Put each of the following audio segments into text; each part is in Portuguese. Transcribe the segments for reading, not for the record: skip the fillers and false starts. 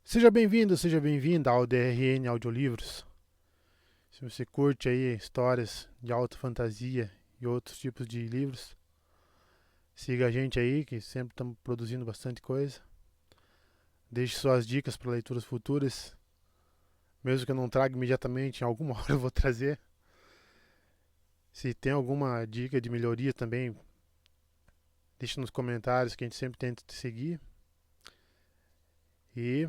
Seja bem-vindo, seja bem-vinda ao DRN Audiolivros. Se você curte aí histórias de alta fantasia e outros tipos de livros, siga a gente aí, que sempre estamos produzindo bastante coisa. Deixe suas dicas para leituras futuras, mesmo que eu não traga imediatamente, em alguma hora eu vou trazer. Se tem alguma dica de melhoria também, deixe nos comentários que a gente sempre tenta te seguir. E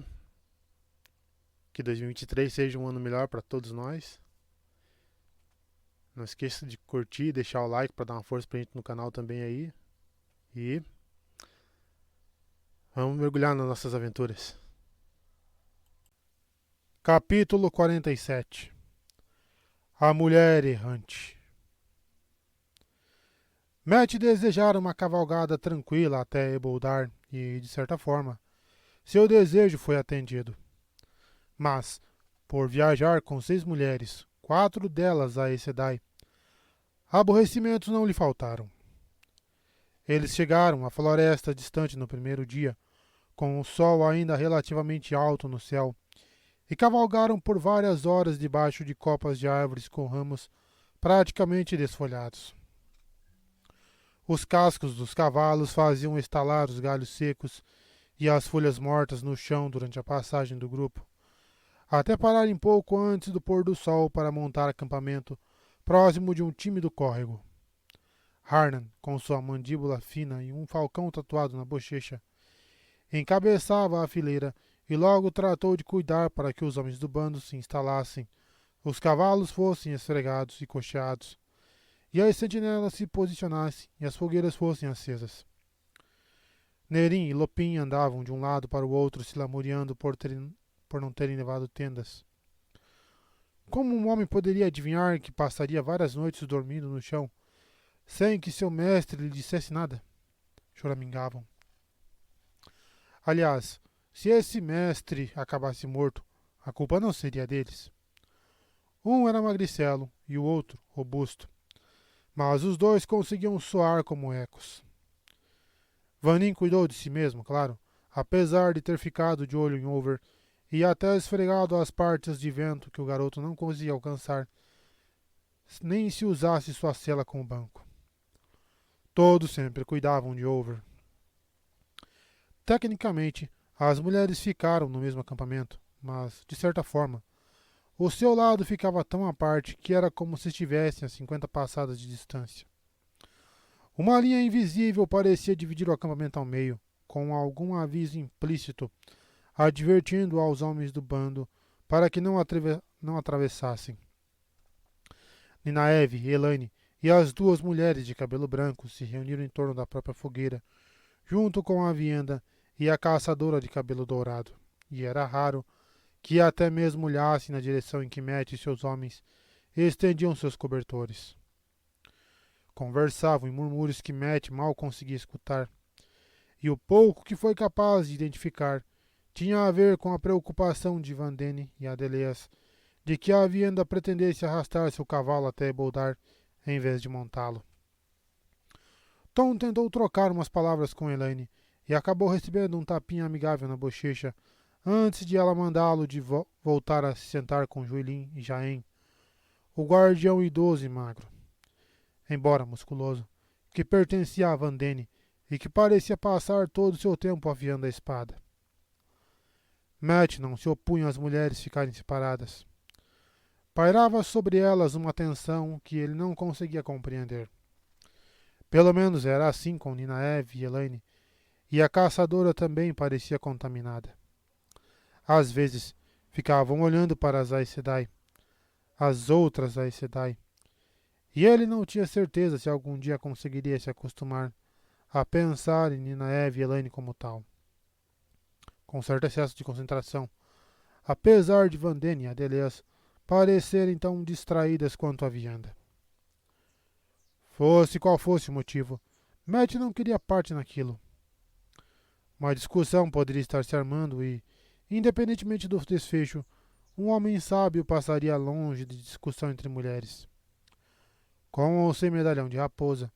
que 2023 seja um ano melhor para todos nós. Não esqueça de curtir, deixar o like para dar uma força pra gente no canal também aí. E vamos mergulhar nas nossas aventuras. Capítulo 47. A Mulher Errante. Matt desejara uma cavalgada tranquila até Eboldar e, de certa forma, seu desejo foi atendido. Mas, por viajar com 6 mulheres, 4 delas a Aes Sedai, aborrecimentos não lhe faltaram. Eles chegaram à floresta distante no primeiro dia, com o sol ainda relativamente alto no céu, e cavalgaram por várias horas debaixo de copas de árvores com ramos praticamente desfolhados. Os cascos dos cavalos faziam estalar os galhos secos e as folhas mortas no chão durante a passagem do grupo, até pararem pouco antes do pôr do sol para montar acampamento próximo de um tímido córrego. Harnan, com sua mandíbula fina e um falcão tatuado na bochecha, encabeçava a fileira e logo tratou de cuidar para que os homens do bando se instalassem, os cavalos fossem esfregados e cocheados, e as sentinelas se posicionassem e as fogueiras fossem acesas. Nerim e Lopin andavam de um lado para o outro, se lamuriando por não terem levado tendas. Como um homem poderia adivinhar que passaria várias noites dormindo no chão, sem que seu mestre lhe dissesse nada? Choramingavam. Aliás, se esse mestre acabasse morto, a culpa não seria deles. Um era magricelo e o outro robusto, mas os dois conseguiam soar como ecos. Vanin cuidou de si mesmo, claro, apesar de ter ficado de olho em Over e até esfregado as partes de vento que o garoto não conseguia alcançar, nem se usasse sua cela como banco. Todos sempre cuidavam de Over. Tecnicamente, as mulheres ficaram no mesmo acampamento, mas, de certa forma, o seu lado ficava tão à parte que era como se estivessem a 50 passadas de distância. Uma linha invisível parecia dividir o acampamento ao meio, com algum aviso implícito, advertindo aos homens do bando para que não atravessassem. Ninaeve, Elaine e as 2 mulheres de cabelo branco se reuniram em torno da própria fogueira, junto com a Vienda e a caçadora de cabelo dourado, e era raro que até mesmo olhassem na direção em que Matt e seus homens estendiam seus cobertores. Conversavam em murmúrios que Matt mal conseguia escutar, e o pouco que foi capaz de identificar tinha a ver com a preocupação de Vandene e Adeleas de que a Vienda pretendesse arrastar seu cavalo até Boldar em vez de montá-lo. Tom tentou trocar umas palavras com Elaine e acabou recebendo um tapinha amigável na bochecha antes de ela mandá-lo de voltar a se sentar com Juilin e Jaen, o guardião idoso e magro, embora musculoso, que pertencia a Vandene e que parecia passar todo o seu tempo afiando a espada. Matt não se opunha às mulheres ficarem separadas. Pairava sobre elas uma tensão que ele não conseguia compreender. Pelo menos era assim com Ninaeve e Elaine, e a caçadora também parecia contaminada. Às vezes, ficavam olhando para as Aes Sedai, as outras Aes Sedai, e ele não tinha certeza se algum dia conseguiria se acostumar a pensar em Ninaeve e Elaine como tal. Com certo excesso de concentração, apesar de Vandene e Adeleas parecerem tão distraídas quanto a Vianda. Fosse qual fosse o motivo, Matt não queria parte naquilo. Uma discussão poderia estar se armando e, independentemente do desfecho, um homem sábio passaria longe de discussão entre mulheres. Com ou sem medalhão de raposa,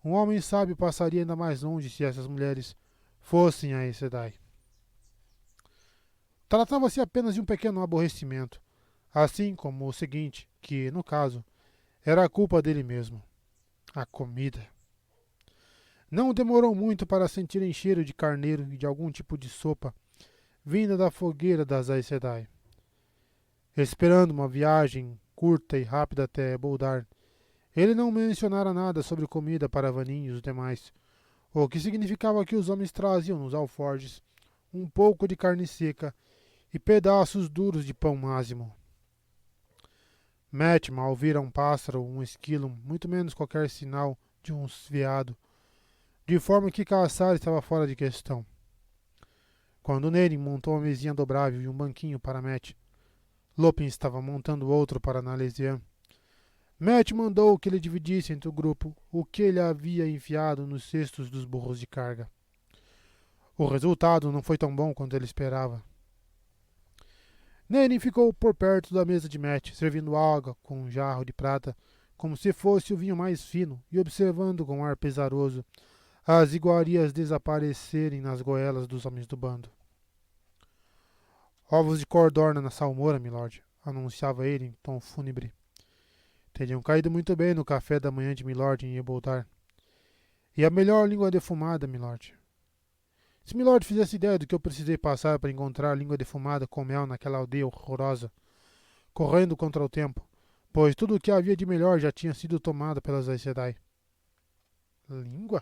um homem sábio passaria ainda mais longe se essas mulheres fossem a Aes Sedai. Tratava-se apenas de um pequeno aborrecimento, assim como o seguinte, que, no caso, era a culpa dele mesmo: a comida. Não demorou muito para sentirem cheiro de carneiro e de algum tipo de sopa vinda da fogueira das Aes Sedai. Esperando uma viagem curta e rápida até Boldar, ele não mencionara nada sobre comida para Vanin e os demais, o que significava que os homens traziam nos alforjes um pouco de carne seca e pedaços duros de pão ázimo. Matt mal vira um pássaro ou um esquilo, muito menos qualquer sinal de um veado, de forma que caçar estava fora de questão. Quando Neren montou uma mesinha dobrável e um banquinho para Matt, Lopin estava montando outro para Nalesian. Matt mandou que ele dividisse entre o grupo o que ele havia enfiado nos cestos dos burros de carga. O resultado não foi tão bom quanto ele esperava. Neren ficou por perto da mesa de Matt, servindo água com um jarro de prata, como se fosse o vinho mais fino, e observando com ar pesaroso as iguarias desaparecerem nas goelas dos homens do bando. Ovos de codorna na salmoura, milord, anunciava ele em tom fúnebre. Teriam caído muito bem no café da manhã de milord em Eboldar. E a melhor língua defumada, milord. Se milord fizesse ideia do que eu precisei passar para encontrar língua defumada com mel naquela aldeia horrorosa, correndo contra o tempo, pois tudo o que havia de melhor já tinha sido tomado pelas Aes Sedai. Língua?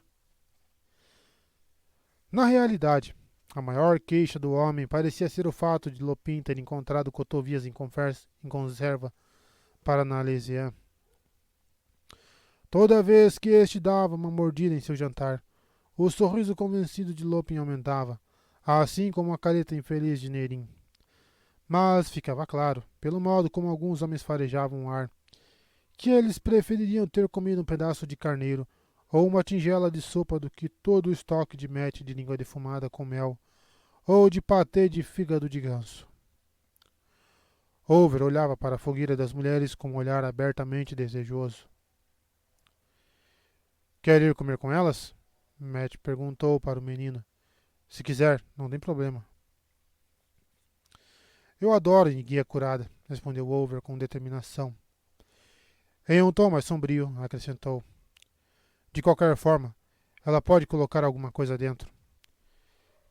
Na realidade, a maior queixa do homem parecia ser o fato de Lopin ter encontrado cotovias em conserva para Nalesian. Toda vez que este dava uma mordida em seu jantar, o sorriso convencido de Lopin aumentava, assim como a careta infeliz de Neren. Mas ficava claro, pelo modo como alguns homens farejavam o ar, que eles prefeririam ter comido um pedaço de carneiro ou uma tigela de sopa do que todo o estoque de mete de língua defumada com mel ou de patê de fígado de ganso. Over olhava para a fogueira das mulheres com um olhar abertamente desejoso. Quer ir comer com elas? Matt perguntou para o menino. Se quiser, não tem problema. Eu adoro guia curada, respondeu Over com determinação. Em um tom mais sombrio, acrescentou. De qualquer forma, ela pode colocar alguma coisa dentro.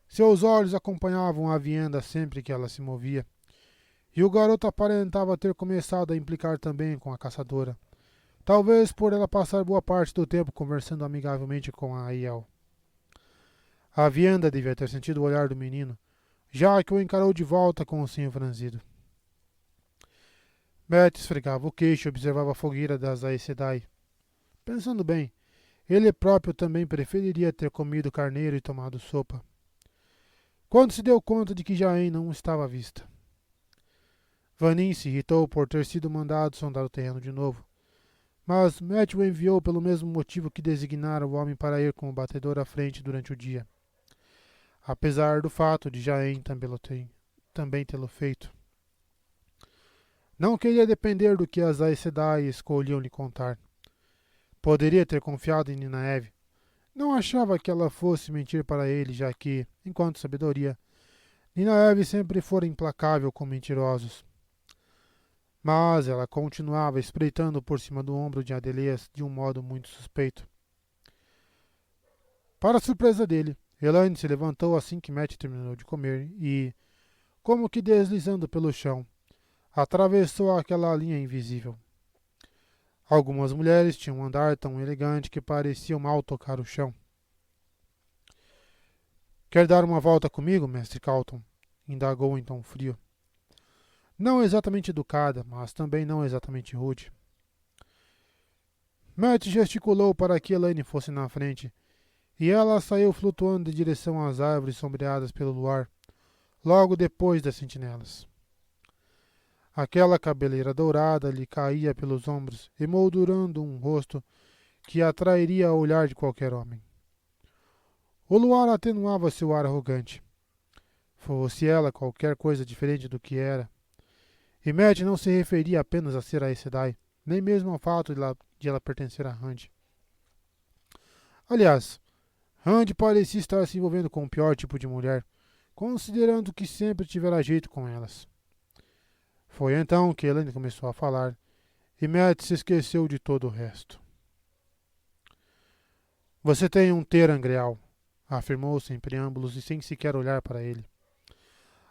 Seus olhos acompanhavam a vianda sempre que ela se movia, e o garoto aparentava ter começado a implicar também com a caçadora, talvez por ela passar boa parte do tempo conversando amigavelmente com a Aiel. A vianda devia ter sentido o olhar do menino, já que o encarou de volta com o senho franzido. Matt esfregava o queixo e observava a fogueira das Aes Sedai. Pensando bem, ele próprio também preferiria ter comido carneiro e tomado sopa. Quando se deu conta de que Jaen não estava à vista. Vanin se irritou por ter sido mandado sondar o terreno de novo, mas Matt o enviou pelo mesmo motivo que designara o homem para ir com o batedor à frente durante o dia, apesar do fato de Jaen também tê-lo feito. Não queria depender do que as Aes Sedai escolhiam lhe contar. Poderia ter confiado em Ninaeve. Não achava que ela fosse mentir para ele, já que, enquanto sabedoria, Ninaeve sempre fora implacável com mentirosos. Mas ela continuava espreitando por cima do ombro de Adeleias de um modo muito suspeito. Para a surpresa dele, Elaine se levantou assim que Matt terminou de comer e, como que deslizando pelo chão, atravessou aquela linha invisível. Algumas mulheres tinham um andar tão elegante que pareciam mal tocar o chão. Quer dar uma volta comigo, mestre Calton? Indagou em tom frio. Não exatamente educada, mas também não exatamente rude. Matt gesticulou para que Elaine fosse na frente, e ela saiu flutuando em direção às árvores sombreadas pelo luar, logo depois das sentinelas. Aquela cabeleira dourada lhe caía pelos ombros, emoldurando um rosto que atrairia o olhar de qualquer homem. O luar atenuava seu ar arrogante. Fosse ela qualquer coisa diferente do que era. E Matt não se referia apenas a ser Aes Sedai, nem mesmo ao fato de ela pertencer a Rand. Aliás, Rand parecia estar se envolvendo com o pior tipo de mulher, considerando que sempre tivera jeito com elas. Foi então que Elaine começou a falar, e Matt se esqueceu de todo o resto. Você tem um terangreal, afirmou sem preâmbulos e sem sequer olhar para ele.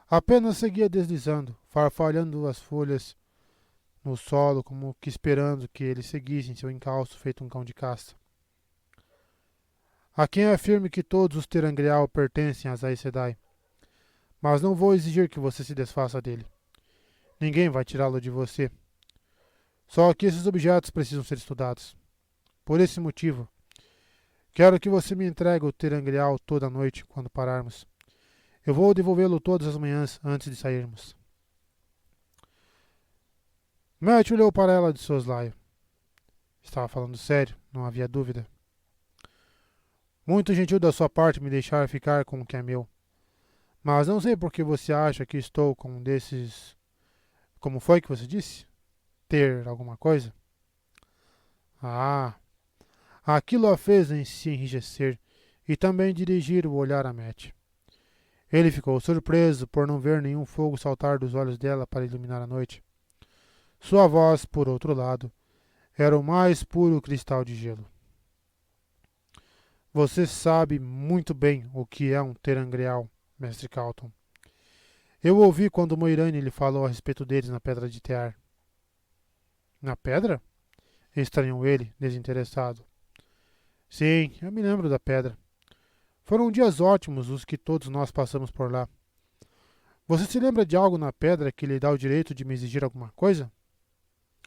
Apenas seguia deslizando, farfalhando as folhas no solo, como que esperando que ele seguisse em seu encalço feito um cão de caça. Há quem afirme que todos os terangreal pertencem a Aes Sedai, mas não vou exigir que você se desfaça dele. Ninguém vai tirá-lo de você. Só que esses objetos precisam ser estudados. Por esse motivo, quero que você me entregue o terangreal toda noite quando pararmos. Eu vou devolvê-lo todas as manhãs antes de sairmos. Matt olhou para ela de soslaio. Estava falando sério, não havia dúvida. Muito gentil da sua parte me deixar ficar com o que é meu. Mas não sei por que você acha que estou com um desses... Como foi que você disse? Ter alguma coisa? Ah, aquilo a fez em se enrijecer e também dirigir o olhar a Matt. Ele ficou surpreso por não ver nenhum fogo saltar dos olhos dela para iluminar a noite. Sua voz, por outro lado, era o mais puro cristal de gelo. Você sabe muito bem o que é um terangreal, mestre Calton. Eu ouvi quando Moiraine lhe falou a respeito deles na Pedra de Tear. Na pedra? Estranhou ele, desinteressado. Sim, eu me lembro da pedra. Foram dias ótimos os que todos nós passamos por lá. Você se lembra de algo na pedra que lhe dá o direito de me exigir alguma coisa?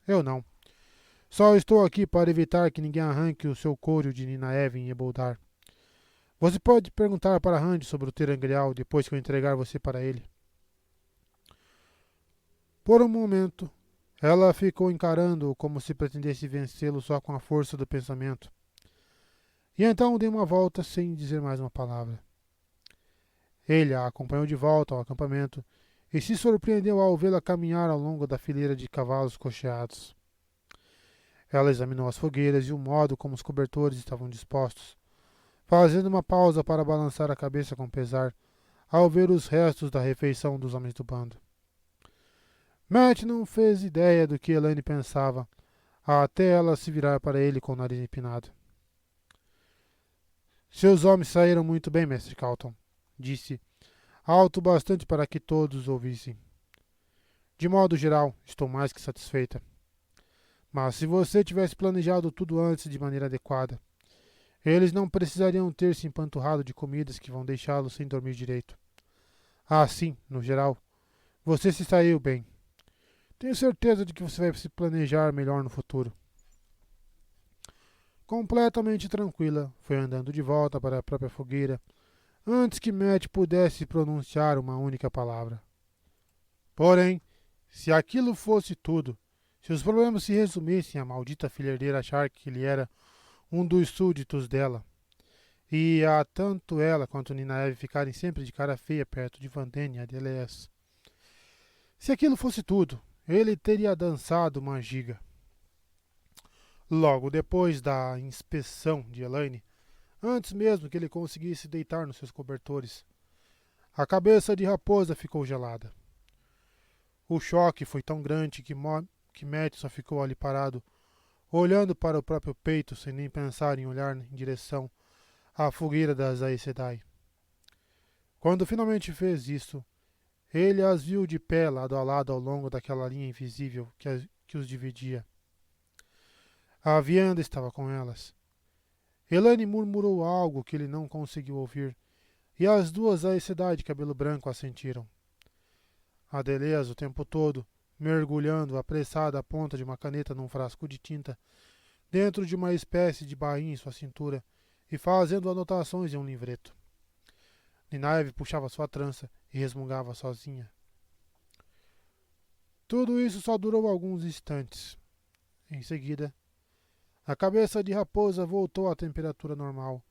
Eu não. Só estou aqui para evitar que ninguém arranque o seu couro de Ninaeve em Eboldar. Você pode perguntar para Rand sobre o terangreal depois que eu entregar você para ele. Por um momento, ela ficou encarando-o como se pretendesse vencê-lo só com a força do pensamento. E então deu uma volta sem dizer mais uma palavra. Ele a acompanhou de volta ao acampamento e se surpreendeu ao vê-la caminhar ao longo da fileira de cavalos cocheados. Ela examinou as fogueiras e o modo como os cobertores estavam dispostos, fazendo uma pausa para balançar a cabeça com pesar ao ver os restos da refeição dos homens do bando. Matt não fez ideia do que Elaine pensava, até ela se virar para ele com o nariz empinado. Seus homens saíram muito bem, mestre Calton, disse, alto bastante para que todos ouvissem. De modo geral, estou mais que satisfeita. Mas se você tivesse planejado tudo antes de maneira adequada, eles não precisariam ter se empanturrado de comidas que vão deixá-los sem dormir direito. Ah, sim, no geral, você se saiu bem. Tenho certeza de que você vai se planejar melhor no futuro. Completamente tranquila, foi andando de volta para a própria fogueira, antes que Matt pudesse pronunciar uma única palavra. Porém, se aquilo fosse tudo, se os problemas se resumissem à maldita filha herdeira achar que ele era um dos súditos dela, e a tanto ela quanto Ninaeve ficarem sempre de cara feia perto de Vandene e Adeleas. Se aquilo fosse tudo, ele teria dançado uma giga. Logo depois da inspeção de Elaine, antes mesmo que ele conseguisse deitar nos seus cobertores, a cabeça de raposa ficou gelada. O choque foi tão grande que Matt só ficou ali parado, olhando para o próprio peito sem nem pensar em olhar em direção à fogueira das Aes Sedai. Quando finalmente fez isso, ele as viu de pé lado a lado ao longo daquela linha invisível que os dividia. A vianda estava com elas. Elaine murmurou algo que ele não conseguiu ouvir, e as duas Aes Sedai de cabelo branco assentiram. Adeleas o tempo todo, mergulhando apressada a ponta de uma caneta num frasco de tinta, dentro de uma espécie de bainha em sua cintura, e fazendo anotações em um livreto. Ninaeve puxava sua trança e resmungava sozinha. Tudo isso só durou alguns instantes. Em seguida, a cabeça de raposa voltou à temperatura normal,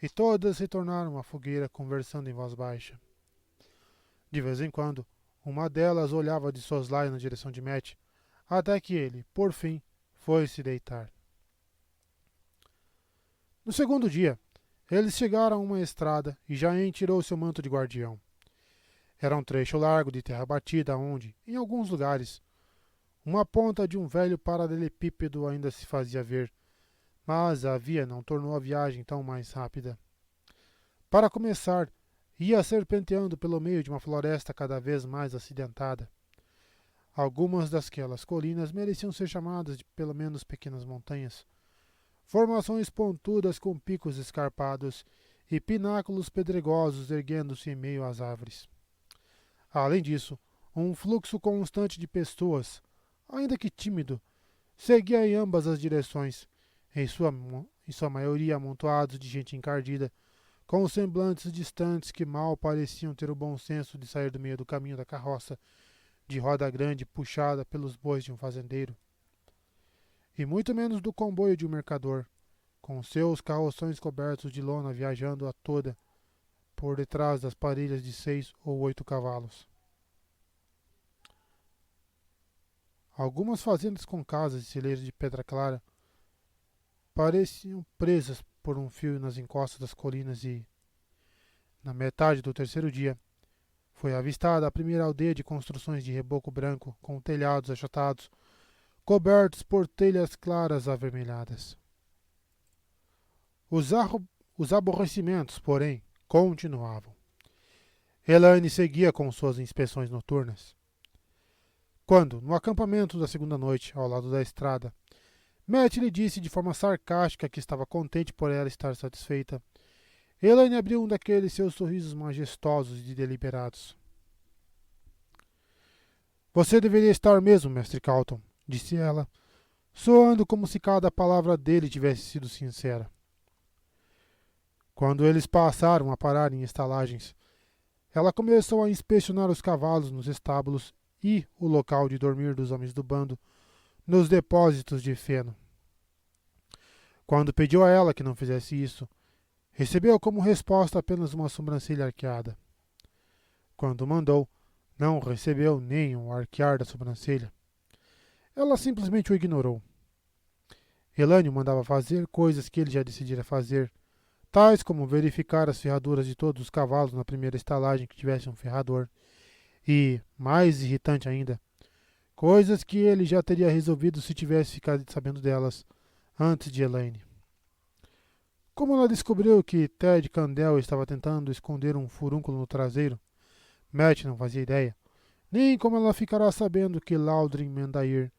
e todas retornaram à fogueira conversando em voz baixa. De vez em quando, uma delas olhava de soslaio na direção de Matt, até que ele, por fim, foi se deitar. No segundo dia, eles chegaram a uma estrada e Jaen tirou seu manto de guardião. Era um trecho largo de terra batida onde, em alguns lugares, uma ponta de um velho paralelepípedo ainda se fazia ver, mas a via não tornou a viagem tão mais rápida. Para começar, ia serpenteando pelo meio de uma floresta cada vez mais acidentada. Algumas daquelas colinas mereciam ser chamadas de pelo menos pequenas montanhas. Formações pontudas com picos escarpados e pináculos pedregosos erguendo-se em meio às árvores. Além disso, um fluxo constante de pessoas, ainda que tímido, seguia em ambas as direções, em sua maioria amontoados de gente encardida, com semblantes distantes que mal pareciam ter o bom senso de sair do meio do caminho da carroça, de roda grande puxada pelos bois de um fazendeiro, e muito menos do comboio de um mercador, com seus carroções cobertos de lona viajando a toda por detrás das parelhas de 6 ou 8 cavalos. Algumas fazendas com casas e celeiros de pedra clara pareciam presas por um fio nas encostas das colinas e, na metade do terceiro dia, foi avistada a primeira aldeia de construções de reboco branco com telhados achatados, cobertos por telhas claras avermelhadas. Os aborrecimentos, porém, continuavam. Elaine seguia com suas inspeções noturnas. Quando, no acampamento da segunda noite, ao lado da estrada, Matt lhe disse de forma sarcástica que estava contente por ela estar satisfeita, Elaine abriu um daqueles seus sorrisos majestosos e deliberados. Você deveria estar mesmo, mestre Calton, disse ela, soando como se cada palavra dele tivesse sido sincera. Quando eles passaram a parar em estalagens, ela começou a inspecionar os cavalos nos estábulos e o local de dormir dos homens do bando nos depósitos de feno. Quando pediu a ela que não fizesse isso, recebeu como resposta apenas uma sobrancelha arqueada. Quando mandou, não recebeu nem um arquear da sobrancelha. Ela simplesmente o ignorou. Elaine mandava fazer coisas que ele já decidira fazer, tais como verificar as ferraduras de todos os cavalos na primeira estalagem que tivesse um ferrador, e, mais irritante ainda, coisas que ele já teria resolvido se tivesse ficado sabendo delas antes de Elaine. Como ela descobriu que Ted Candell estava tentando esconder um furúnculo no traseiro, Matt não fazia ideia, nem como ela ficará sabendo que Laudrin Mendair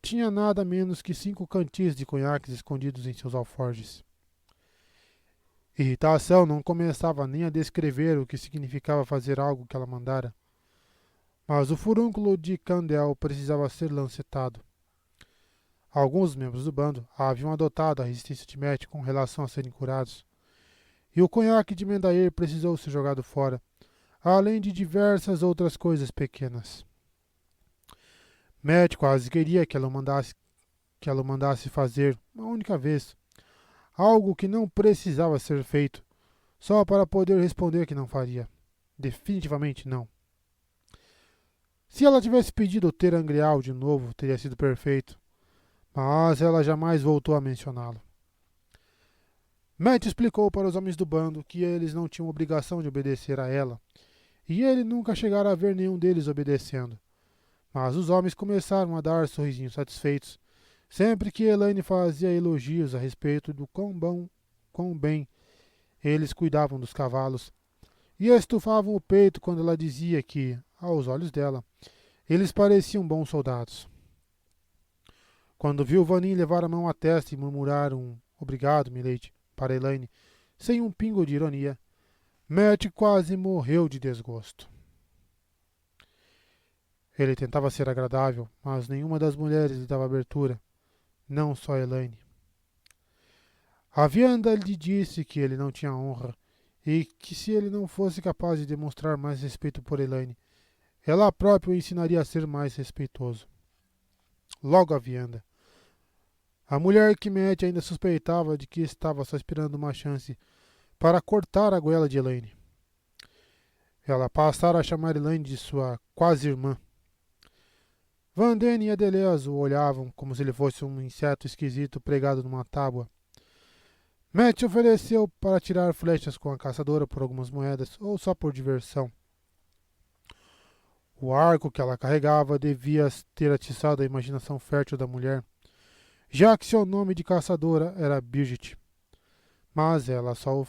tinha nada menos que 5 cantis de conhaques escondidos em seus alforjes. Irritação não começava nem a descrever o que significava fazer algo que ela mandara. Mas o furúnculo de Candell precisava ser lancetado. Alguns membros do bando haviam adotado a resistência de Matt com relação a serem curados, e o conhaque de Mendair precisou ser jogado fora, além de diversas outras coisas pequenas. Matt quase queria que ela o mandasse fazer, uma única vez, algo que não precisava ser feito, só para poder responder que não faria. Definitivamente não. Se ela tivesse pedido ter Angreal de novo, teria sido perfeito, mas ela jamais voltou a mencioná-lo. Matt explicou para os homens do bando que eles não tinham obrigação de obedecer a ela, e ele nunca chegara a ver nenhum deles obedecendo. Mas os homens começaram a dar sorrisinhos satisfeitos, sempre que Elaine fazia elogios a respeito do quão bem eles cuidavam dos cavalos, e estufavam o peito quando ela dizia que, aos olhos dela, eles pareciam bons soldados. Quando viu Vanin levar a mão à testa e murmurar um "obrigado, milady" para Elaine, sem um pingo de ironia, Matt quase morreu de desgosto. Ele tentava ser agradável, mas nenhuma das mulheres lhe dava abertura, não só Elaine. A vianda lhe disse que ele não tinha honra e que se ele não fosse capaz de demonstrar mais respeito por Elaine, ela própria o ensinaria a ser mais respeitoso. Logo a vianda. A mulher que Matt ainda suspeitava de que estava só esperando uma chance para cortar a goela de Elaine. Ela passara a chamar Elaine de sua quase-irmã. Vandene e Adeleas o olhavam como se ele fosse um inseto esquisito pregado numa tábua. Matt ofereceu para tirar flechas com a caçadora por algumas moedas, ou só por diversão. O arco que ela carregava devia ter atiçado a imaginação fértil da mulher, já que seu nome de caçadora era Bridget. Mas ela só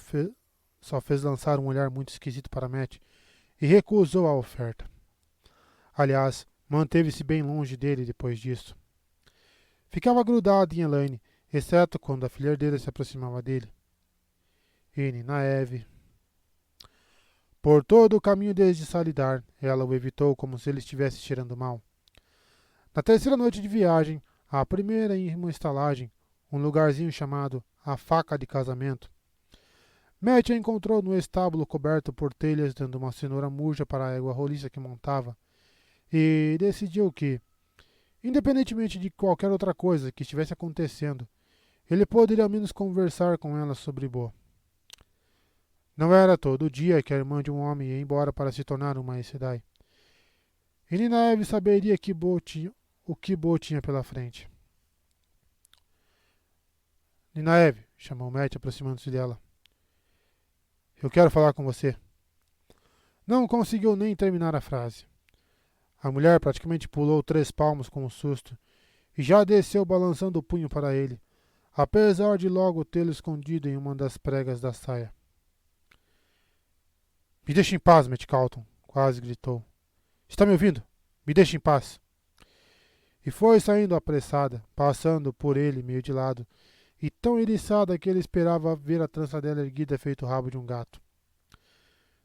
fez lançar um olhar muito esquisito para Matt e recusou a oferta. Aliás, manteve-se bem longe dele depois disso. Ficava grudado em Elaine, exceto quando a filha dele se aproximava dele. E Ninaeve. Por todo o caminho desde Salidar, ela o evitou como se ele estivesse cheirando mal. Na terceira noite de viagem, a primeira em uma estalagem, um lugarzinho chamado A Faca de Casamento, Matt a encontrou no estábulo coberto por telhas dando uma cenoura murcha para a égua roliça que montava e decidiu que, independentemente de qualquer outra coisa que estivesse acontecendo, ele poderia ao menos conversar com ela sobre Bo. Não era todo dia que a irmã de um homem ia embora para se tornar uma Aes Sedai. E Ninaeve saberia o que Bo tinha pela frente. Ninaeve, chamou Matt aproximando-se dela. Eu quero falar com você. Não conseguiu nem terminar a frase. A mulher praticamente pulou 3 palmos com um susto e já desceu balançando o punho para ele, apesar de logo tê-lo escondido em uma das pregas da saia. Me deixe em paz, Matt Calton, quase gritou. Está me ouvindo? Me deixe em paz. E foi saindo apressada, passando por ele meio de lado, e tão eriçada que ele esperava ver a trança dela erguida feito o rabo de um gato.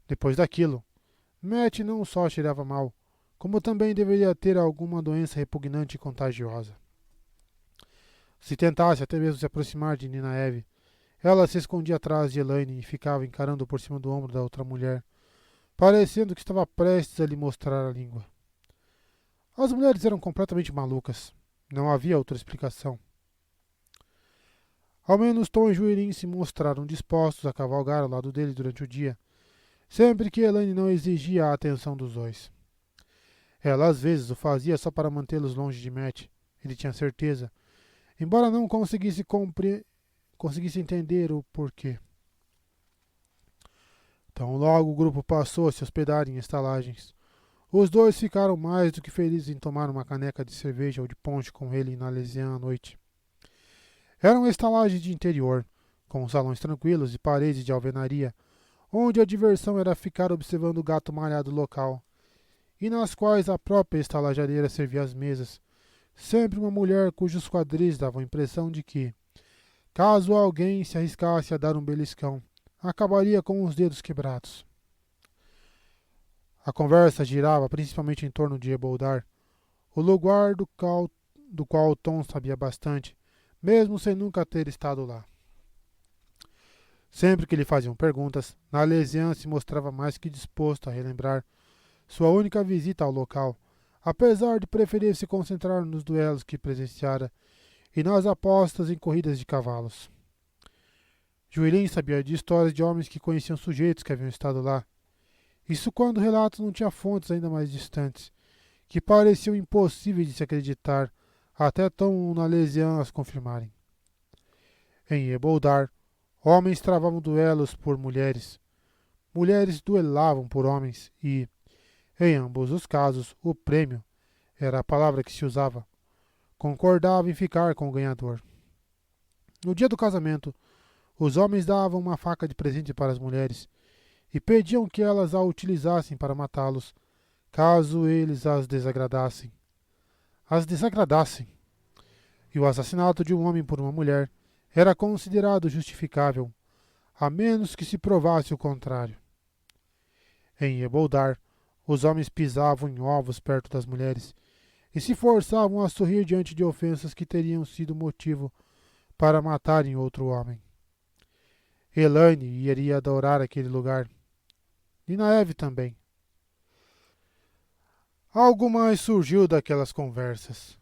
Depois daquilo, Matt não só cheirava mal, como também deveria ter alguma doença repugnante e contagiosa. Se tentasse até mesmo se aproximar de Ninaeve, ela se escondia atrás de Elaine e ficava encarando por cima do ombro da outra mulher, parecendo que estava prestes a lhe mostrar a língua. As mulheres eram completamente malucas. Não havia outra explicação. Ao menos Tom e Juirin se mostraram dispostos a cavalgar ao lado dele durante o dia, sempre que Elaine não exigia a atenção dos dois. Ela às vezes o fazia só para mantê-los longe de Matt, ele tinha certeza, embora não conseguisse entender o porquê. Tão logo o grupo passou a se hospedar em estalagens. Os dois ficaram mais do que felizes em tomar uma caneca de cerveja ou de ponche com ele na Lesian à noite. Eram estalagens de interior, com salões tranquilos e paredes de alvenaria, onde a diversão era ficar observando o gato malhado local, e nas quais a própria estalajadeira servia as mesas, sempre uma mulher cujos quadris davam a impressão de que, caso alguém se arriscasse a dar um beliscão, acabaria com os dedos quebrados. A conversa girava principalmente em torno de Eboldar, o lugar do qual Tom sabia bastante, mesmo sem nunca ter estado lá. Sempre que lhe faziam perguntas, Nalesian se mostrava mais que disposto a relembrar sua única visita ao local, apesar de preferir se concentrar nos duelos que presenciara e nas apostas em corridas de cavalos. Juilin sabia de histórias de homens que conheciam sujeitos que haviam estado lá. Isso quando o relato não tinha fontes ainda mais distantes, que pareciam impossíveis de se acreditar, até tão Nalesian as confirmarem. Em Eboldar, homens travavam duelos por mulheres. Mulheres duelavam por homens e, em ambos os casos, o prêmio, era a palavra que se usava, concordava em ficar com o ganhador. No dia do casamento, os homens davam uma faca de presente para as mulheres e pediam que elas a utilizassem para matá-los, caso eles as desagradassem. E o assassinato de um homem por uma mulher era considerado justificável, a menos que se provasse o contrário. Em Eboldar, os homens pisavam em ovos perto das mulheres e se forçavam a sorrir diante de ofensas que teriam sido motivo para matarem outro homem. Elaine iria adorar aquele lugar. Ninaeve também. Algo mais surgiu daquelas conversas.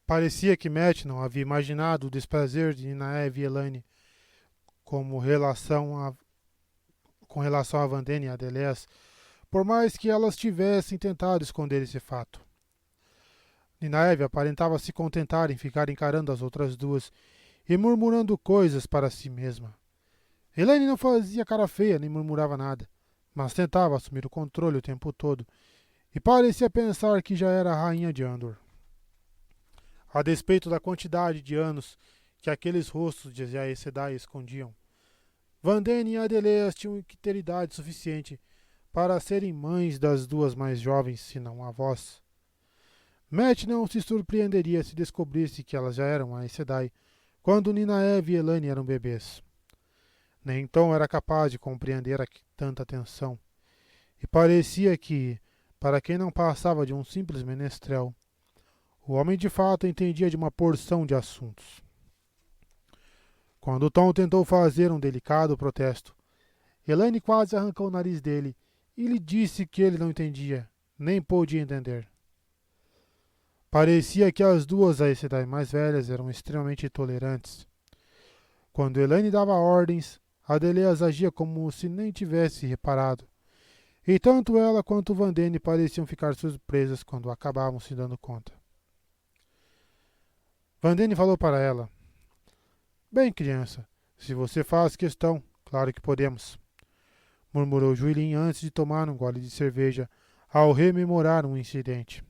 Parecia que Matt não havia imaginado o desprazer de Ninaeve e Elaine com relação a Vandene e a Deleuze, por mais que elas tivessem tentado esconder esse fato. Ninaeve aparentava se contentar em ficar encarando as outras duas e murmurando coisas para si mesma. Elaine não fazia cara feia nem murmurava nada, mas tentava assumir o controle o tempo todo, e parecia pensar que já era a rainha de Andor. A despeito da quantidade de anos que aqueles rostos de Aes Sedai escondiam, Vandene e Adeleas tinham que ter idade suficiente para serem mães das duas mais jovens, se não avós. Matt não se surpreenderia se descobrisse que elas já eram Aes Sedai quando Ninaeve e Elaine eram bebês. Nem então era capaz de compreender tanta tensão, e parecia que, para quem não passava de um simples menestrel, o homem de fato entendia de uma porção de assuntos. Quando Tom tentou fazer um delicado protesto, Elaine quase arrancou o nariz dele e lhe disse que ele não entendia, nem podia entender. Parecia que as duas Aes Sedai mais velhas eram extremamente tolerantes. Quando Elaine dava ordens, Adeleas agia como se nem tivesse reparado, e tanto ela quanto Vandene pareciam ficar surpresas quando acabavam se dando conta. Vandene falou para ela: "Bem, criança, se você faz questão, claro que podemos", murmurou Juilin antes de tomar um gole de cerveja ao rememorar um incidente.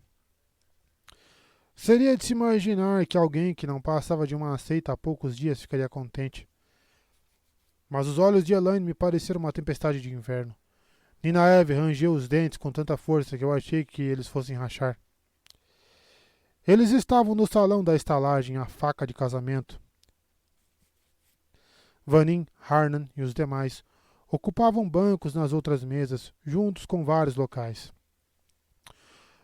Seria de se imaginar que alguém que não passava de uma seita há poucos dias ficaria contente. Mas os olhos de Elaine me pareceram uma tempestade de inverno. Ninaeve rangeu os dentes com tanta força que eu achei que eles fossem rachar. Eles estavam no salão da estalagem, a faca de casamento. Vanin, Harnan e os demais ocupavam bancos nas outras mesas, juntos com vários locais.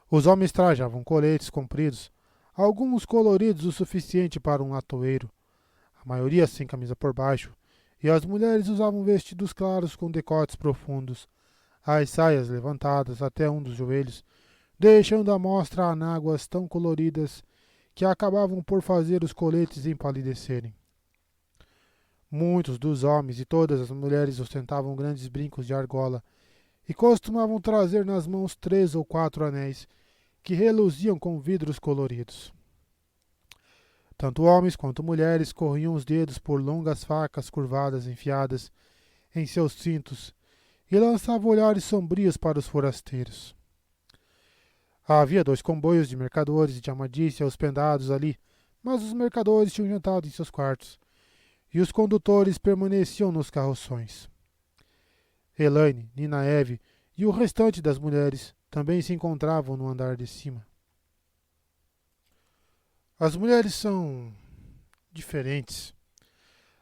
Os homens trajavam coletes compridos, alguns coloridos o suficiente para um latoeiro, a maioria sem camisa por baixo, e as mulheres usavam vestidos claros com decotes profundos, as saias levantadas até um dos joelhos, deixando à mostra anáguas tão coloridas que acabavam por fazer os coletes empalidecerem. Muitos dos homens e todas as mulheres ostentavam grandes brincos de argola e costumavam trazer nas mãos 3 ou 4 anéis que reluziam com vidros coloridos. Tanto homens quanto mulheres corriam os dedos por longas facas curvadas enfiadas em seus cintos e lançavam olhares sombrios para os forasteiros. Havia 2 comboios de mercadores de Amadícia hospedados ali, mas os mercadores tinham jantado em seus quartos, e os condutores permaneciam nos carroções. Elaine, Ninaeve e o restante das mulheres também se encontravam no andar de cima. As mulheres são diferentes,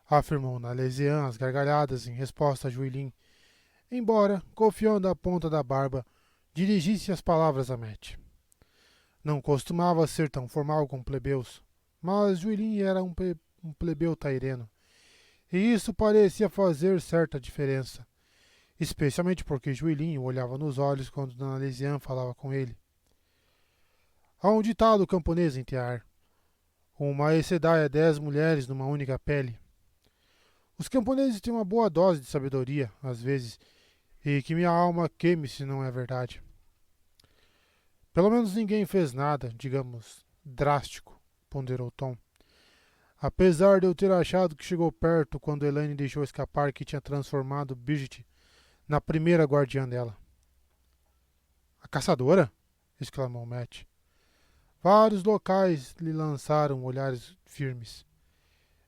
afirmou Nalesian às gargalhadas em resposta a Juilin, embora, confiando a ponta da barba, dirigisse as palavras a Matt. Não costumava ser tão formal com plebeus, mas Juilin era um plebeu taireno, e isso parecia fazer certa diferença, especialmente porque Juilin o olhava nos olhos quando Nalesian falava com ele. Há um ditado camponês em Tear: uma Aes Sedai é 10 mulheres numa única pele. Os camponeses têm uma boa dose de sabedoria, às vezes, e que minha alma queime se não é verdade. Pelo menos ninguém fez nada, digamos, drástico, ponderou Tom. Apesar de eu ter achado que chegou perto quando Elaine deixou escapar que tinha transformado Bridget na primeira guardiã dela. A caçadora? Exclamou Matt. Vários locais lhe lançaram olhares firmes,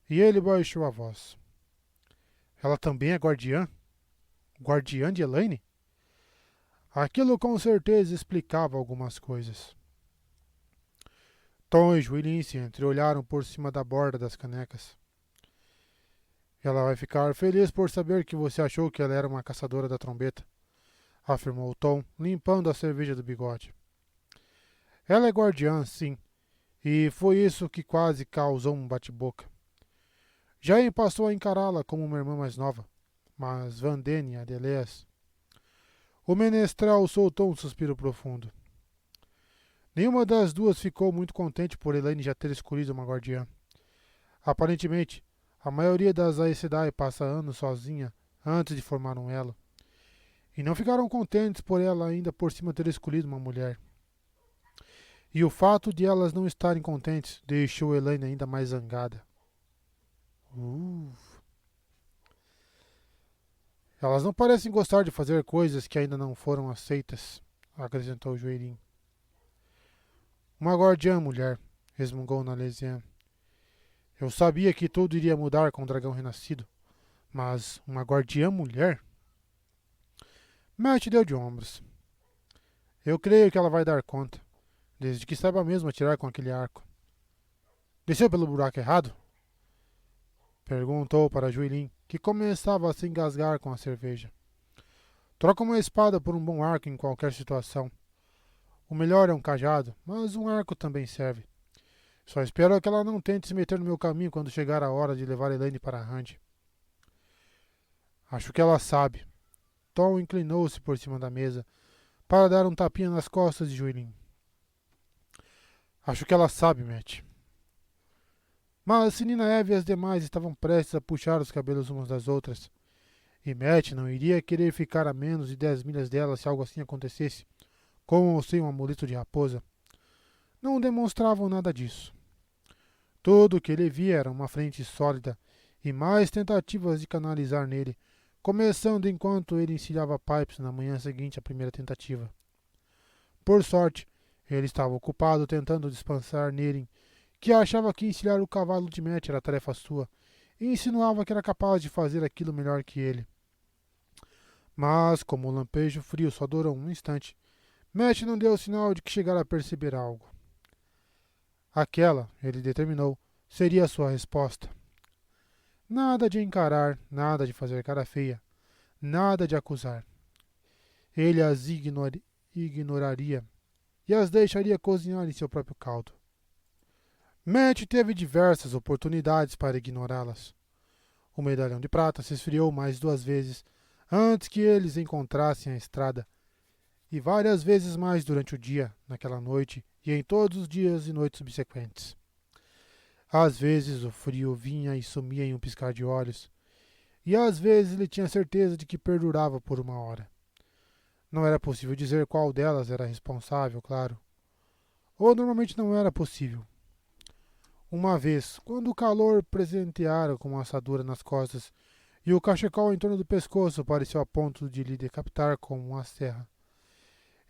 e ele baixou a voz. Ela também é guardiã? Guardiã de Elaine? Aquilo com certeza explicava algumas coisas. Tom e Juilin se entreolharam por cima da borda das canecas. Ela vai ficar feliz por saber que você achou que ela era uma caçadora da trombeta, afirmou Tom, limpando a cerveja do bigode. Ela é guardiã, sim, e foi isso que quase causou um bate-boca. Jaime passou a encará-la como uma irmã mais nova, mas Vandene e Adeleas... O menestrel soltou um suspiro profundo. Nenhuma das duas ficou muito contente por Elaine já ter escolhido uma guardiã. Aparentemente, a maioria das Aes Sedai passa anos sozinha antes de formar um elo, e não ficaram contentes por ela ainda por cima ter escolhido uma mulher. E o fato de elas não estarem contentes deixou Elaine ainda mais zangada. Elas não parecem gostar de fazer coisas que ainda não foram aceitas, acrescentou Joelin. Uma guardiã mulher, resmungou Nalesian. Eu sabia que tudo iria mudar com o dragão renascido, mas uma guardiã mulher? Matt deu de ombros. Eu creio que ela vai dar conta, desde que saiba mesmo atirar com aquele arco. Desceu pelo buraco errado? Perguntou para Joelin, que começava a se engasgar com a cerveja. Troca uma espada por um bom arco em qualquer situação. O melhor é um cajado, mas um arco também serve. Só espero que ela não tente se meter no meu caminho quando chegar a hora de levar Elaine para a Rand. Acho que ela sabe. Tom inclinou-se por cima da mesa para dar um tapinha nas costas de Joelin. Acho que ela sabe, Matt. Mas Senina Eve e as demais estavam prestes a puxar os cabelos umas das outras. E Matt não iria querer ficar a menos de 10 milhas dela se algo assim acontecesse, com ou sem um amuleto de raposa. Não demonstravam nada disso. Tudo o que ele via era uma frente sólida e mais tentativas de canalizar nele, começando enquanto ele encilhava Pipes na manhã seguinte à primeira tentativa. Por sorte, ele estava ocupado tentando dispensar Neren, que achava que encilhar o cavalo de Matt era tarefa sua, e insinuava que era capaz de fazer aquilo melhor que ele. Mas, como o lampejo frio só durou um instante, Matt não deu sinal de que chegara a perceber algo. Aquela, ele determinou, seria a sua resposta. Nada de encarar, nada de fazer cara feia, nada de acusar. Ele as ignoraria e as deixaria cozinhar em seu próprio caldo. Matt teve diversas oportunidades para ignorá-las. O medalhão de prata se esfriou mais 2 vezes antes que eles encontrassem a estrada, e várias vezes mais durante o dia, naquela noite e em todos os dias e noites subsequentes. Às vezes o frio vinha e sumia em um piscar de olhos, e às vezes ele tinha certeza de que perdurava por 1 hora. Não era possível dizer qual delas era responsável, claro. Ou normalmente não era possível. Uma vez, quando o calor presenteara com uma assadura nas costas e o cachecol em torno do pescoço pareceu a ponto de lhe decapitar com uma serra,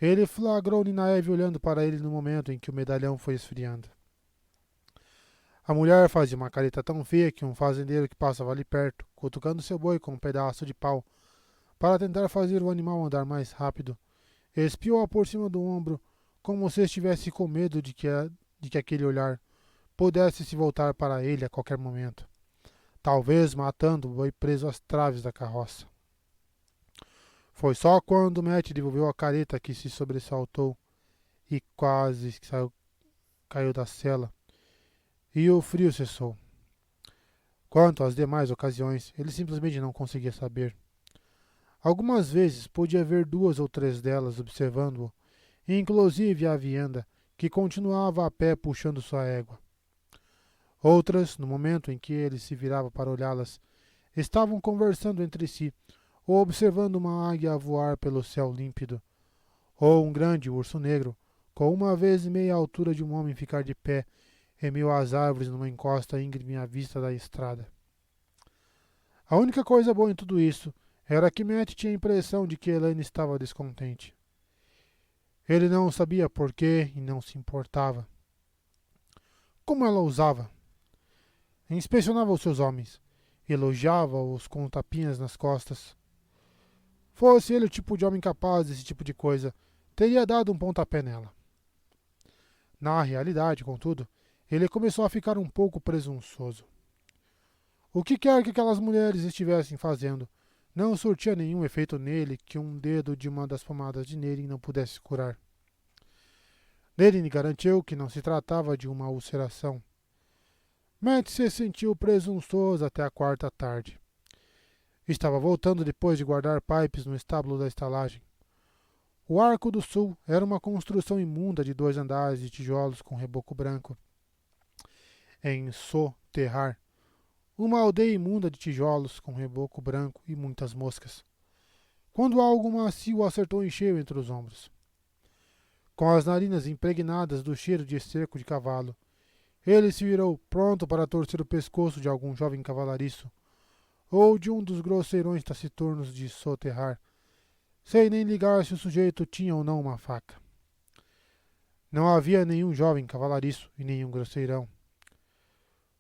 ele flagrou Ninaeve olhando para ele no momento em que o medalhão foi esfriando. A mulher fazia uma careta tão feia que um fazendeiro que passava ali perto, cutucando seu boi com um pedaço de pau, para tentar fazer o animal andar mais rápido, espiou-a por cima do ombro, como se estivesse com medo de que aquele olhar pudesse se voltar para ele a qualquer momento, talvez matando o boi preso às traves da carroça. Foi só quando Matt devolveu a careta que se sobressaltou e quase caiu da sela, e o frio cessou. Quanto às demais ocasiões, ele simplesmente não conseguia saber. Algumas vezes podia ver 2 ou 3 delas observando-o, inclusive a vianda, que continuava a pé puxando sua égua. Outras, no momento em que ele se virava para olhá-las, estavam conversando entre si, ou observando uma águia a voar pelo céu límpido, ou um grande urso negro, com 1 vez meia altura de um homem ficar de pé em meio às árvores numa encosta íngreme à vista da estrada. A única coisa boa em tudo isso era que Matt tinha a impressão de que Elaine estava descontente. Ele não sabia porquê e não se importava. Como ela ousava? Inspecionava os seus homens, elogiava-os com tapinhas nas costas. Fosse ele o tipo de homem capaz desse tipo de coisa, teria dado um pontapé nela. Na realidade, contudo, ele começou a ficar um pouco presunçoso. O que quer que aquelas mulheres estivessem fazendo não surtia nenhum efeito nele que um dedo de uma das pomadas de Neren não pudesse curar. Neren garantiu que não se tratava de uma ulceração. Matt se sentiu presunçoso até a 4ª tarde. Estava voltando depois de guardar Pipes no estábulo da estalagem. O Arco do Sul era uma construção imunda de 2 andares de tijolos com reboco branco. Em Soterrar, uma aldeia imunda de tijolos com reboco branco e muitas moscas, quando algo macio o acertou em cheio entre os ombros. Com as narinas impregnadas do cheiro de esterco de cavalo, ele se virou pronto para torcer o pescoço de algum jovem cavalariço, ou de um dos grosseirões taciturnos de Soterrar, sem nem ligar se o sujeito tinha ou não uma faca. Não havia nenhum jovem cavalariço e nenhum grosseirão.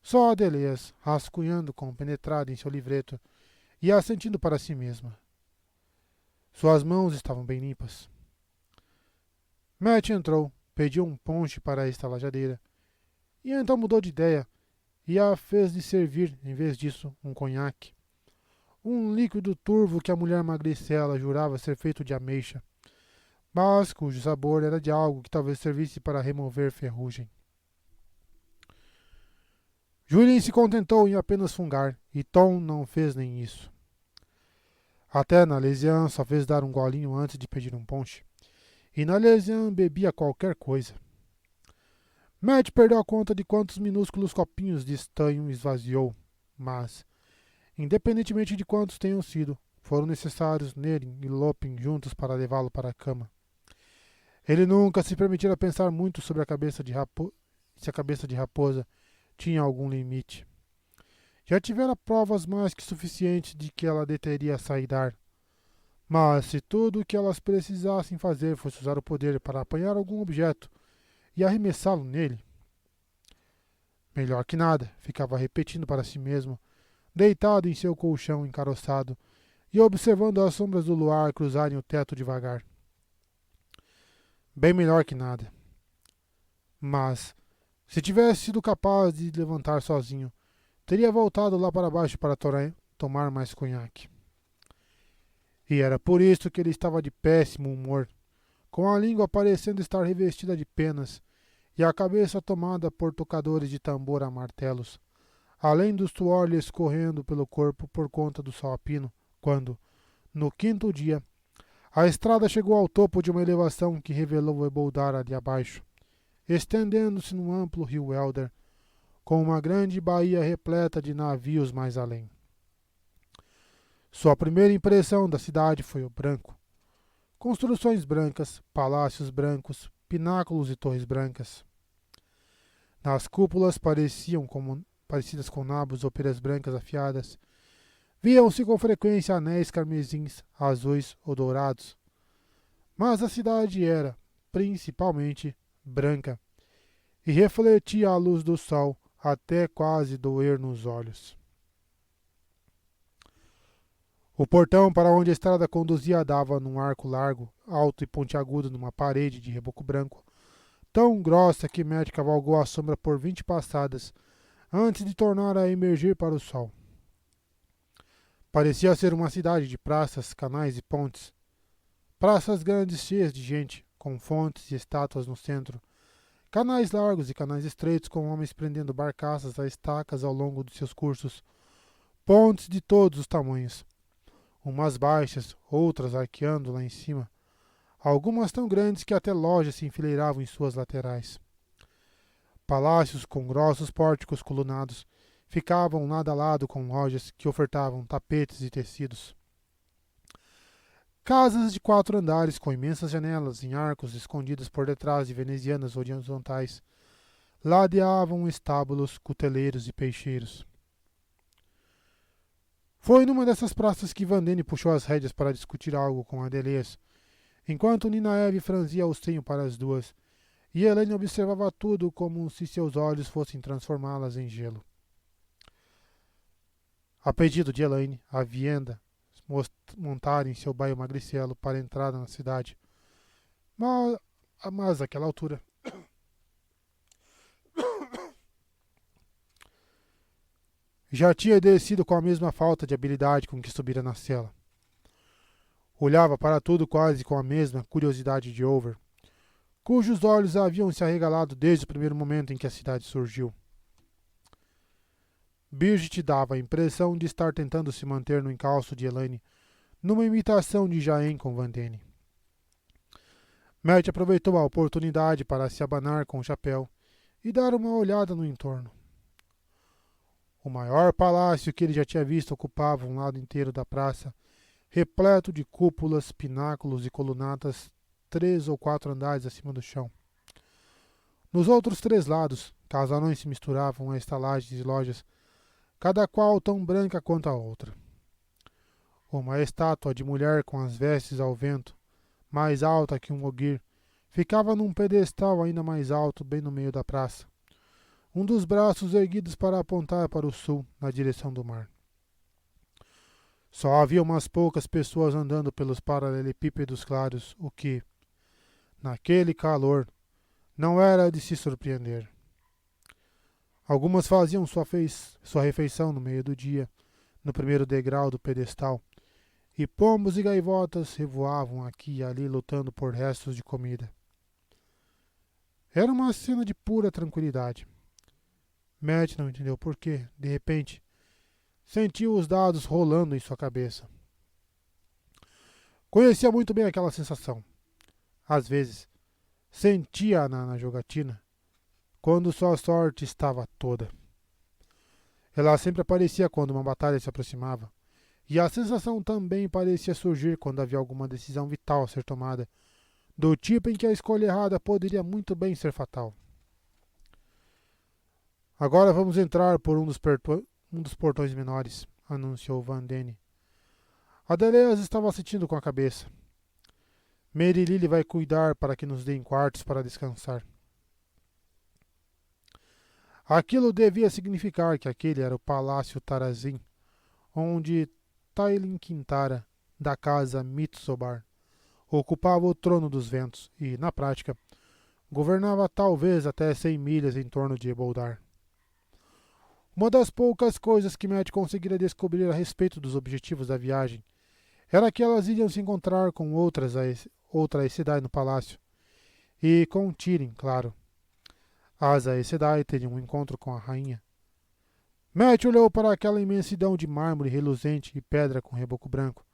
Só Adelês, rascunhando compenetrada em seu livreto e assentindo para si mesma. Suas mãos estavam bem limpas. Matt entrou, pediu um ponche para a estalajadeira e então mudou de ideia e a fez de servir, em vez disso, um conhaque. Um líquido turvo que a mulher magricela jurava ser feito de ameixa, mas cujo sabor era de algo que talvez servisse para remover ferrugem. Julien se contentou em apenas fungar, e Tom não fez nem isso. Até Nalesian só fez dar um golinho antes de pedir um ponche, e Nalesian bebia qualquer coisa. Matt perdeu a conta de quantos minúsculos copinhos de estanho esvaziou, mas, independentemente de quantos tenham sido, foram necessários Neren e Lopin juntos para levá-lo para a cama. Ele nunca se permitira pensar muito sobre se a cabeça de raposa tinha algum limite. Já tivera provas mais que suficientes de que ela deteria a saidar. Mas se tudo o que elas precisassem fazer fosse usar o poder para apanhar algum objeto e arremessá-lo nele, melhor que nada, ficava repetindo para si mesmo, deitado em seu colchão encaroçado e observando as sombras do luar cruzarem o teto devagar. Bem melhor que nada. Mas, se tivesse sido capaz de levantar sozinho, teria voltado lá para baixo para tomar mais conhaque. E era por isso que ele estava de péssimo humor, com a língua parecendo estar revestida de penas e a cabeça tomada por tocadores de tambor a martelos, além do suor lhe escorrendo pelo corpo por conta do sol a pino, quando, no quinto dia, a estrada chegou ao topo de uma elevação que revelou o Eboldar ali abaixo, estendendo-se num amplo rio Elder, com uma grande baía repleta de navios mais além. Sua primeira impressão da cidade foi o branco. Construções brancas, palácios brancos, pináculos e torres brancas. Nas cúpulas parecidas com nabos ou peras brancas afiadas, viam-se com frequência anéis carmesins, azuis ou dourados. Mas a cidade era, principalmente, branca, e refletia a luz do sol até quase doer nos olhos. O portão para onde a estrada conduzia dava num arco largo, alto e pontiagudo numa parede de reboco branco, tão grossa que Matt cavalgou a sombra por 20 passadas, antes de tornar a emergir para o sol. Parecia ser uma cidade de praças, canais e pontes. Praças grandes cheias de gente, com fontes e estátuas no centro. Canais largos e canais estreitos com homens prendendo barcaças a estacas ao longo de seus cursos. Pontes de todos os tamanhos. Umas baixas, outras arqueando lá em cima. Algumas tão grandes que até lojas se enfileiravam em suas laterais. Palácios com grossos pórticos colunados ficavam lado a lado com lojas que ofertavam tapetes e tecidos. Casas de 4 andares com imensas janelas em arcos escondidas por detrás de venezianas horizontais ladeavam estábulos, cuteleiros e peixeiros. Foi numa dessas praças que Vandene puxou as rédeas para discutir algo com Adelês, enquanto Ninaev franzia o senho para as duas, e Helene observava tudo como se seus olhos fossem transformá-las em gelo. A pedido de Elaine, a Vienda montaram em seu baio magricelo para a entrada na cidade. Mas àquela altura já tinha descido com a mesma falta de habilidade com que subira na cela. Olhava para tudo quase com a mesma curiosidade de Over, cujos olhos haviam se arregalado desde o primeiro momento em que a cidade surgiu. Birgit dava a impressão de estar tentando se manter no encalço de Elaine, numa imitação de Jaen com Vandene. Matt aproveitou a oportunidade para se abanar com o chapéu e dar uma olhada no entorno. O maior palácio que ele já tinha visto ocupava um lado inteiro da praça, repleto de cúpulas, pináculos e colunatas 3 ou 4 andares acima do chão. Nos outros 3 lados, casarões se misturavam a estalagens e lojas, cada qual tão branca quanto a outra. Uma estátua de mulher com as vestes ao vento, mais alta que um oguir, ficava num pedestal ainda mais alto, bem no meio da praça, um dos braços erguidos para apontar para o sul, na direção do mar. Só havia umas poucas pessoas andando pelos paralelepípedos claros, o que, naquele calor, não era de se surpreender. Algumas faziam sua refeição no meio do dia, no primeiro degrau do pedestal, e pombos e gaivotas revoavam aqui e ali lutando por restos de comida. Era uma cena de pura tranquilidade. Matt não entendeu por quê. De repente, sentiu os dados rolando em sua cabeça. Conhecia muito bem aquela sensação. Às vezes, sentia-a na jogatina, quando sua sorte estava toda. Ela sempre aparecia quando uma batalha se aproximava, e a sensação também parecia surgir quando havia alguma decisão vital a ser tomada, do tipo em que a escolha errada poderia muito bem ser fatal. Agora vamos entrar por um dos portões menores, anunciou Van Dene. Adeleas estava sentindo com a cabeça. Mary Lily vai cuidar para que nos deem quartos para descansar. Aquilo devia significar que aquele era o Palácio Tarazim, onde Tailin Quintara, da casa Mitsobar, ocupava o trono dos ventos e, na prática, governava talvez até 100 milhas em torno de Eboldar. Uma das poucas coisas que Matt conseguira descobrir a respeito dos objetivos da viagem era que elas iriam se encontrar com outra Aes Sedai no palácio, e com Tyrion, claro. As Aes Sedai teriam um encontro com a rainha. Matt olhou para aquela imensidão de mármore reluzente e pedra com reboco branco,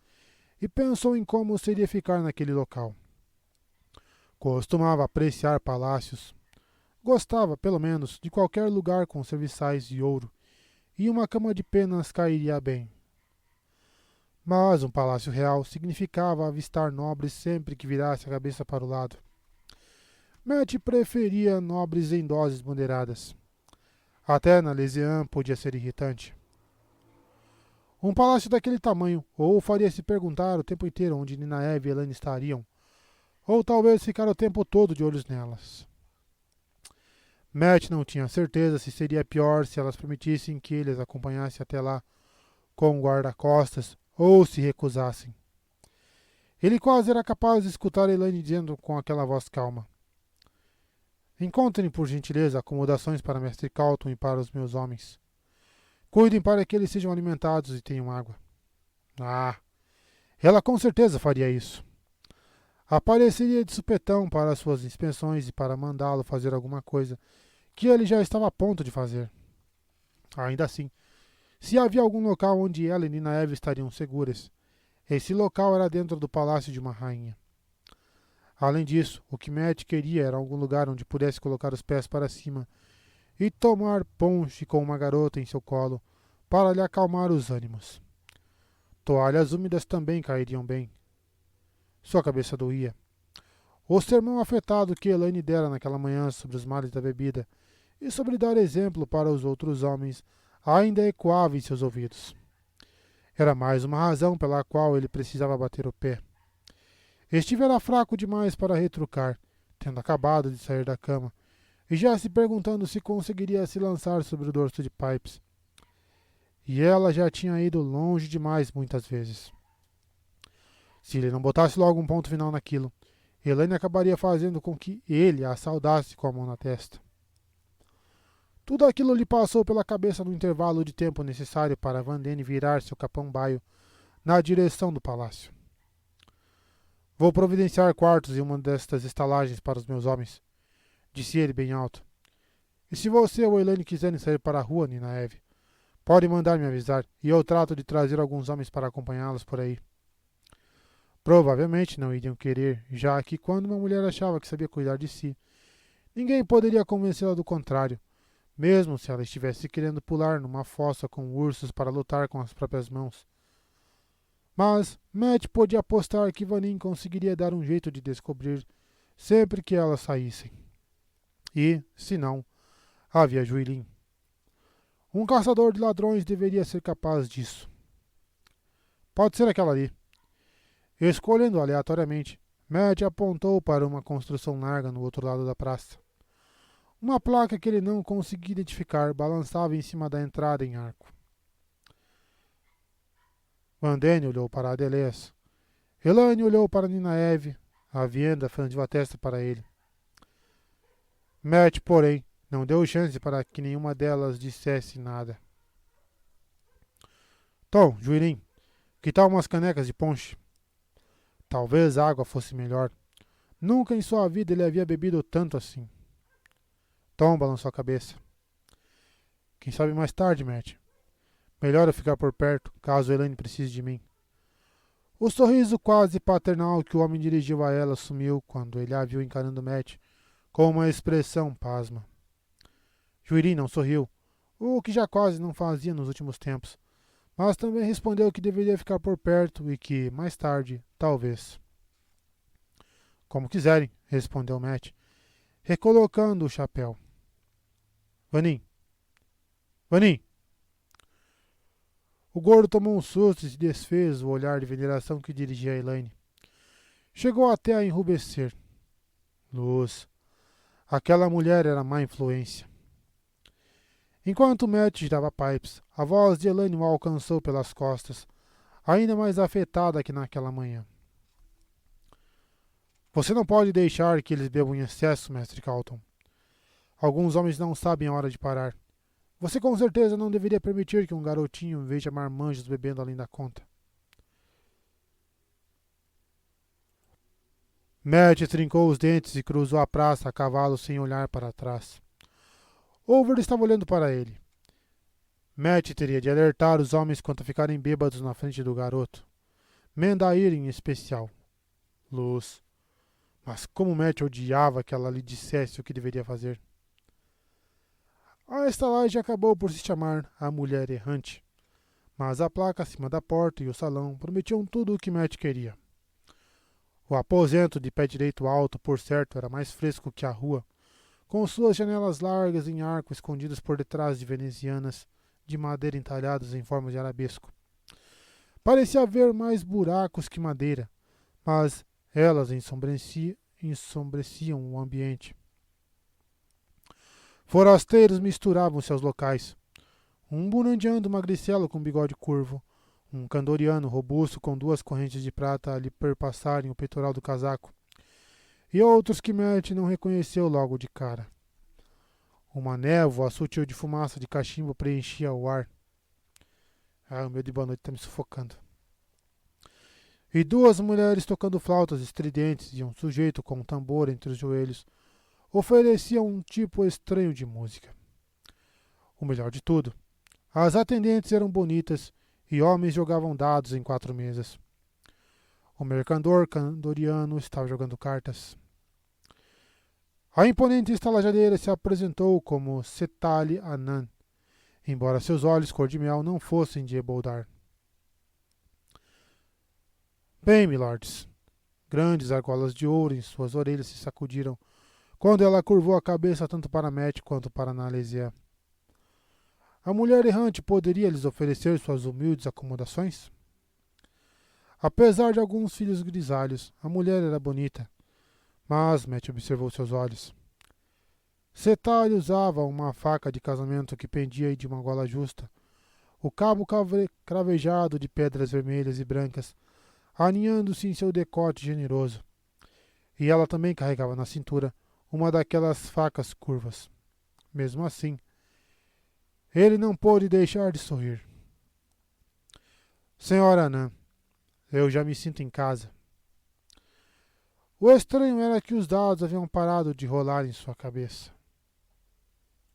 e pensou em como seria ficar naquele local. Costumava apreciar palácios. Gostava, pelo menos, de qualquer lugar com serviçais de ouro, e uma cama de penas cairia bem. Mas um palácio real significava avistar nobres sempre que virasse a cabeça para o lado. Matt preferia nobres em doses moderadas. Até na Lesian podia ser irritante. Um palácio daquele tamanho ou faria se perguntar o tempo inteiro onde Ninaeve e Elaine estariam, ou talvez ficar o tempo todo de olhos nelas. Matt não tinha certeza se seria pior se elas permitissem que ele as acompanhasse até lá com guarda-costas ou se recusassem. Ele quase era capaz de escutar Elaine dizendo com aquela voz calma: Encontrem, por gentileza, acomodações para Mestre Calton e para os meus homens. Cuidem para que eles sejam alimentados e tenham água. Ah, ela com certeza faria isso. Apareceria de supetão para suas inspeções e para mandá-lo fazer alguma coisa que ele já estava a ponto de fazer. Ainda assim, se havia algum local onde ela e Ninaeve estariam seguras, esse local era dentro do palácio de uma rainha. Além disso, o que Matt queria era algum lugar onde pudesse colocar os pés para cima e tomar ponche com uma garota em seu colo para lhe acalmar os ânimos. Toalhas úmidas também cairiam bem. Sua cabeça doía. O sermão afetado que Elaine dera naquela manhã sobre os males da bebida e sobre dar exemplo para os outros homens ainda ecoava em seus ouvidos. Era mais uma razão pela qual ele precisava bater o pé. Estivera fraco demais para retrucar, tendo acabado de sair da cama, e já se perguntando se conseguiria se lançar sobre o dorso de Pipes. E ela já tinha ido longe demais muitas vezes. Se ele não botasse logo um ponto final naquilo, Elaine acabaria fazendo com que ele a saudasse com a mão na testa. Tudo aquilo lhe passou pela cabeça no intervalo de tempo necessário para Van Dene virar seu capão-baio na direção do palácio. Vou providenciar quartos em uma destas estalagens para os meus homens, disse ele bem alto. E se você ou Elaine quiserem sair para a rua, Ninaeve, pode mandar me avisar, e eu trato de trazer alguns homens para acompanhá-los por aí. Provavelmente não iriam querer, já que quando uma mulher achava que sabia cuidar de si, ninguém poderia convencê-la do contrário, mesmo se ela estivesse querendo pular numa fossa com ursos para lutar com as próprias mãos. Mas Matt podia apostar que Vanin conseguiria dar um jeito de descobrir sempre que elas saíssem. E, se não, havia Juilin. Um caçador de ladrões deveria ser capaz disso. Pode ser aquela ali. Escolhendo aleatoriamente, Matt apontou para uma construção larga no outro lado da praça. Uma placa que ele não conseguia identificar balançava em cima da entrada em arco. Van Den olhou para Adelés. Elaine olhou para Nina Eve. A Vienda franziu a testa para ele. Matt, porém, não deu chance para que nenhuma delas dissesse nada. Tom, Juirim, que tal umas canecas de ponche? Talvez a água fosse melhor. Nunca em sua vida ele havia bebido tanto assim. Tom balançou a cabeça. Quem sabe mais tarde, Matt. Melhor eu ficar por perto, caso Elaine precise de mim. O sorriso quase paternal que o homem dirigiu a ela sumiu quando ele a viu encarando Matt com uma expressão pasma. Juirim não sorriu, o que já quase não fazia nos últimos tempos, mas também respondeu que deveria ficar por perto e que, mais tarde, talvez. Como quiserem, respondeu Matt, recolocando o chapéu. Vanin! Vanin! O gordo tomou um susto e se desfez o olhar de veneração que dirigia a Elaine. Chegou até a enrubescer. Luz. Aquela mulher era má influência. Enquanto Matt girava pipes, a voz de Elaine o alcançou pelas costas, ainda mais afetada que naquela manhã. Você não pode deixar que eles bebam em excesso, Mestre Calton. Alguns homens não sabem a hora de parar. Você com certeza não deveria permitir que um garotinho veja marmanjos bebendo além da conta. Matt trincou os dentes e cruzou a praça a cavalo sem olhar para trás. Over estava olhando para ele. Matt teria de alertar os homens quanto a ficarem bêbados na frente do garoto. Mendair em especial. Luz. Mas como Matt odiava que ela lhe dissesse o que deveria fazer. A estalagem acabou por se chamar A Mulher Errante, mas a placa acima da porta e o salão prometiam tudo o que Matt queria. O aposento de pé direito alto, por certo, era mais fresco que a rua, com suas janelas largas em arco escondidas por detrás de venezianas de madeira entalhadas em forma de arabesco. Parecia haver mais buracos que madeira, mas elas ensombreciam o ambiente. Forasteiros misturavam-se aos locais. Um burandiano magricelo com bigode curvo, um candoriano robusto com duas correntes de prata a lhe perpassarem o peitoral do casaco, e outros que Matt não reconheceu logo de cara. Uma névoa sutil de fumaça de cachimbo preenchia o ar. O meu de boa noite está me sufocando. E duas mulheres tocando flautas estridentes e um sujeito com um tambor entre os joelhos ofereciam um tipo estranho de música. O melhor de tudo, as atendentes eram bonitas e homens jogavam dados em 4 mesas. O mercador candoriano estava jogando cartas. A imponente estalajadeira se apresentou como Setali Anan, embora seus olhos cor de mel não fossem de Eboldar. Bem, milords. Grandes argolas de ouro em suas orelhas se sacudiram quando ela curvou a cabeça tanto para Matt quanto para Nalesia. A mulher errante poderia lhes oferecer suas humildes acomodações? Apesar de alguns filhos grisalhos, a mulher era bonita, mas Matt observou seus olhos. Setali usava uma faca de casamento que pendia de uma gola justa, o cabo cravejado de pedras vermelhas e brancas, aninhando-se em seu decote generoso. E ela também carregava na cintura uma daquelas facas curvas. Mesmo assim, ele não pôde deixar de sorrir. Senhora Anã, eu já me sinto em casa. O estranho era que os dados haviam parado de rolar em sua cabeça.